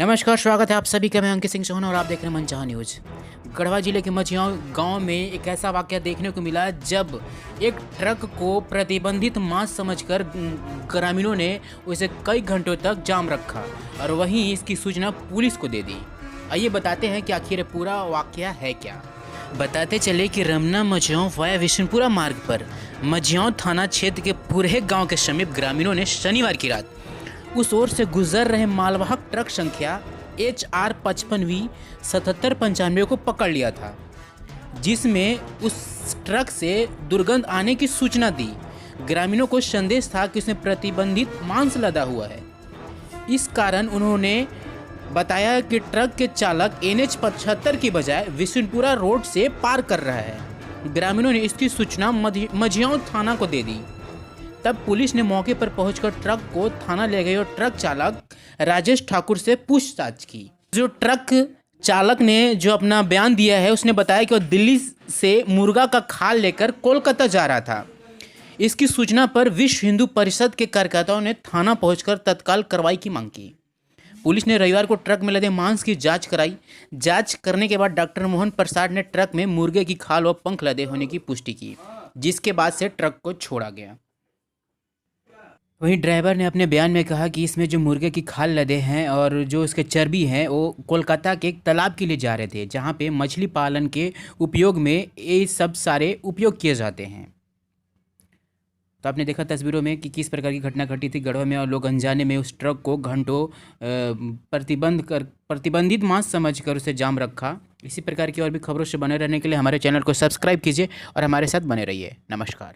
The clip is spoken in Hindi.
नमस्कार, स्वागत है आप सभी का। मैं अंकित सिंह सोहन और आप देख रहे हैं मनचाहा न्यूज। गढ़वा जिले के मझियाओं गांव में एक ऐसा वाकया देखने को मिला जब एक ट्रक को प्रतिबंधित मांस समझकर ग्रामीणों ने उसे कई घंटों तक जाम रखा और वहीं इसकी सूचना पुलिस को दे दी। आइए बताते हैं कि आखिर पूरा वाकया है क्या। बताते चले कि रमना मझियाओं वाया विष्णुपुरा मार्ग पर मझियाओं थाना क्षेत्र के पुरहे गाँव के समीप ग्रामीणों ने शनिवार की रात उस ओर से गुजर रहे मालवाहक ट्रक संख्या HR 55V 7795 को पकड़ लिया था, जिसमें उस ट्रक से दुर्गंध आने की सूचना दी। ग्रामीणों को संदेश था कि उसमें प्रतिबंधित मांस लदा हुआ है। इस कारण उन्होंने बताया कि ट्रक के चालक NH 75 की बजाय विष्णुपुरा रोड से पार कर रहा है। ग्रामीणों ने इसकी सूचना मझियाओं थाना को दे दी। तब पुलिस ने मौके पर पहुंचकर ट्रक को थाना ले गई और ट्रक चालक राजेश ठाकुर से पूछताछ की। जो ट्रक चालक ने जो अपना बयान दिया है, उसने बताया कि वह दिल्ली से मुर्गा का खाल लेकर कोलकाता जा रहा था। इसकी सूचना पर विश्व हिंदू परिषद के कार्यकर्ताओं ने थाना पहुंचकर तत्काल कार्रवाई की मांग की। पुलिस ने रविवार को ट्रक में लदे मांस की जांच कराई। जांच करने के बाद डॉक्टर मोहन प्रसाद ने ट्रक में मुर्गे की खाल व पंख लदे होने की पुष्टि की, जिसके बाद से ट्रक को छोड़ा गया। वहीं ड्राइवर ने अपने बयान में कहा कि इसमें जो मुर्गे की खाल लदे हैं और जो उसके चर्बी हैं वो कोलकाता के एक तालाब के लिए जा रहे थे, जहां पे मछली पालन के उपयोग में ये सब सारे उपयोग किए जाते हैं। तो आपने देखा तस्वीरों में कि किस प्रकार की घटना घटी थी गढ़वा में, और लोग अनजाने में उस ट्रक को घंटों प्रतिबंधित मांस समझकर उसे जाम रखा। इसी प्रकार की और भी खबरों से बने रहने के लिए हमारे चैनल को सब्सक्राइब कीजिए और हमारे साथ बने रहिए। नमस्कार।